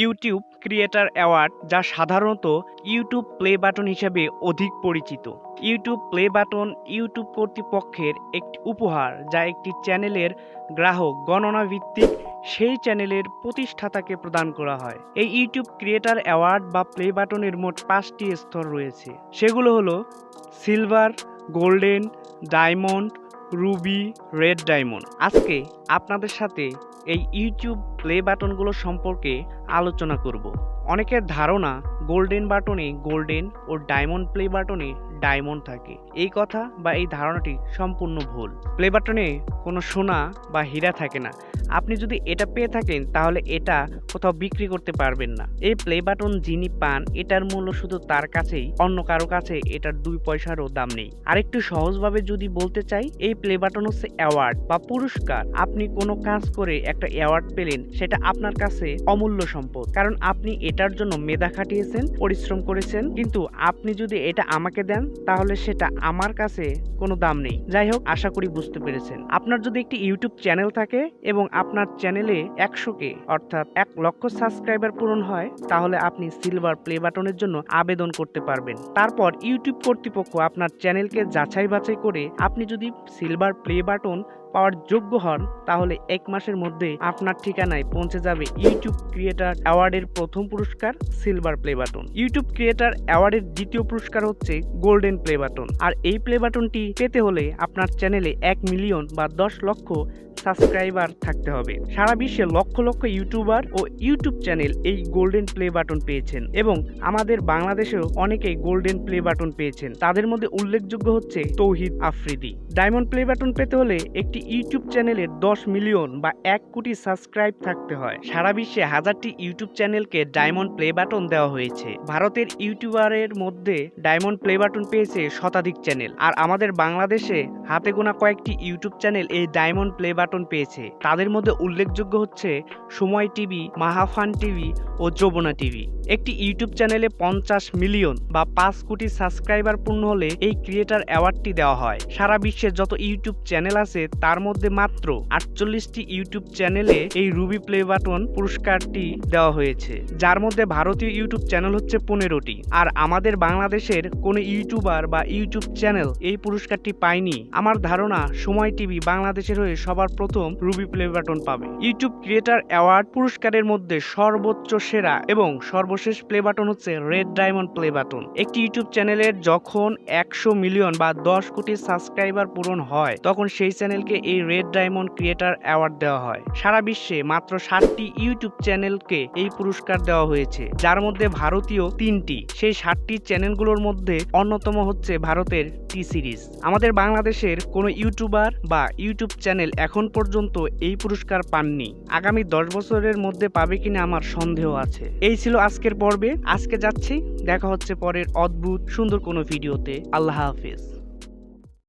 YouTube creator award, যা সাধারণত YouTube play button হিসেবে অধিক পরিচিত। ইউটিউব প্লে বাটন ইউটিউব কর্তৃপক্ষের একটি উপহার, যা একটি চ্যানেলের গ্রাহক গণনা ভিত্তিক সেই চ্যানেলের প্রতিষ্ঠাতাকে প্রদান করা হয়। এই ইউটিউব ক্রিয়েটর অ্যাওয়ার্ড বা প্লে বাটনের মোট 5টি স্তর রয়েছে। সেগুলো হলো silver, golden, diamond, Ruby, red diamond. আজকে আপনাদের সাথে এই ইউটিউব প্লে বাটনগুলো সম্পর্কে আলোচনা করব। অনেকের ধারণা গোল্ডেন বাটনে গোল্ডেন ও ডায়মন্ড প্লে বাটনে ডায়মন্ড থাকে। এই কথা বা এই ধারণাটি সম্পূর্ণ ভুল। প্লে বাটনে কোনো সোনা বা হীরা থাকে না। আপনি যদি এটা পেয়ে থাকেন তাহলে এটা কোথাও বিক্রি করতে পারবেন না। এই প্লে বাটন যিনি পান, এটার মূল্য শুধু তার কাছেই, অন্য কারো কাছে এটার 2 পয়সারও দাম নেই। আরেকটু সহজভাবে যদি বলতে চাই, এই প্লে বাটন হচ্ছে অ্যাওয়ার্ড বা পুরস্কার। আপনি কোনো কাজ করে একটা অ্যাওয়ার্ড পেলেন, সেটা আপনার কাছে অমূল্য সম্পদ, কারণ আপনি এটার জন্য মেধা খাটিয়েছেন, পরিশ্রম করেছেন। কিন্তু আপনি যদি এটা আমাকে দেন তাহলে সেটা আমার কাছে কোনো দাম নেই। যাই হোক, আশা করি বুঝতে পেরেছেন। আপনার যদি একটি ইউটিউব চ্যানেল থাকে এবং আপনার চ্যানেলে 100K অর্থাৎ 1 লক্ষ সাবস্ক্রাইবার পূরণ হয়, তাহলে আপনি সিলভার প্লে বাটনের জন্য আবেদন করতে পারবেন। তারপর ইউটিউব কর্তৃপক্ষ আপনার চ্যানেলকে যাচাই বাছাই করে আপনি যদি সিলভার প্লে বাটন পাওয়ার যোগ্য হন, তাহলে 1 মাসের মধ্যে আপনার ঠিকানায় পৌঁছে যাবে ইউটিউব ক্রিয়েটর অ্যাওয়ার্ডের প্রথম পুরস্কার silver play button. YouTube creator অ্যাওয়ার্ডের দ্বিতীয় পুরস্কার হচ্ছে গোল্ডেন প্লে বাটন। আর এই প্লে বাটনটি পেতে হলে আপনার চ্যানেলে 1 মিলিয়ন বা 10 লক্ষ সাবস্ক্রাইবার থাকতে হবে। সারা বিশ্বে লক্ষ লক্ষ ইউটিউবার ও ইউটিউব চ্যানেল এই গোল্ডেন প্লে বাটন পেয়েছেন এবং আমাদের বাংলাদেশেও অনেকেই গোল্ডেন প্লে বাটন পেয়েছেন। তাদের মধ্যে উল্লেখযোগ্য হচ্ছে তৌহিদ আফ্রিদি। ডায়মন্ড প্লে বাটন পেতে হলে একটি ইউটিউব চ্যানেলের 10 মিলিয়ন বা 1 কোটি সাবস্ক্রাইব থাকতে হয়। সারা বিশ্বে 1000টি ইউটিউব চ্যানেলকে ডায়মন্ড প্লে বাটন দেওয়া হয়েছে। ভারতের ইউটিউবারের মধ্যে ডায়মন্ড প্লে বাটন পেয়েছে শতাধিক চ্যানেল, আর আমাদের বাংলাদেশে হাতে গোনা কয়েকটি ইউটিউব চ্যানেল এই ডায়মন্ড প্লে বাটন পেয়েছে। তাদের মধ্যে উল্লেখযোগ্য হচ্ছে সময় টিভি, মাহাফান টিভি ও যমুনা টিভি। একটি ইউটিউব চ্যানেলে 50 মিলিয়ন বা 5 কোটি সাবস্ক্রাইবার পূর্ণ হলে এই ক্রিয়েটর অ্যাওয়ার্ডটি দেওয়া হয়। সারা বিশ্বে যত ইউটিউব চ্যানেল আছে তার মধ্যে মাত্র 48টি ইউটিউব চ্যানেলে এই রুবি প্লে বাটন পুরস্কারটি দেওয়া হয়েছে, যার মধ্যে ভারতীয় ইউটিউব চ্যানেল হচ্ছে 15টি। আর আমাদের বাংলাদেশের কোনো ইউটিউবার বা ইউটিউব চ্যানেল এই পুরস্কারটি পায়নি। আমার ধারণা সময় টিভি বাংলাদেশের হয়ে সবার প্রথম রুবি প্লে বাটন পাবে। ইউটিউব ক্রিয়েটর অ্যাওয়ার্ড পুরস্কারের মধ্যে সর্বোচ্চ সেরা এবং সর্বশেষ প্লে বাটন হচ্ছে রেড ডায়মন্ড প্লে বাটন। একটি ইউটিউব চ্যানেলের যখন 100 মিলিয়ন বা 10 কোটি সাবস্ক্রাইবার পূরণ হয়, তখন সেই চ্যানেলকে এই রেড ডায়মন্ড ক্রিয়েটর অ্যাওয়ার্ড দেওয়া হয়। সারা বিশ্বে মাত্র 60টি ইউটিউব চ্যানেলকে এই পুরস্কার দেওয়া হয়েছে, যার মধ্যে ভারতীয় 3টি। সেই 60টি চ্যানেলগুলোর মধ্যে অন্যতম হচ্ছে ভারতের টি সিরিজ। আমাদের বাংলাদেশের কোনো ইউটিউবার বা ইউটিউব চ্যানেল এখন পর্যন্ত এই পুরস্কার পাননি। আগামী 10 বছরের মধ্যে পাবে কিনা আমার সন্দেহ আছে। এই ছিল আজকের পর্বে। আজকে যাচ্ছি, দেখা হচ্ছে পরের অদ্ভুত সুন্দর কোনো ভিডিওতে। আল্লাহ হাফেজ।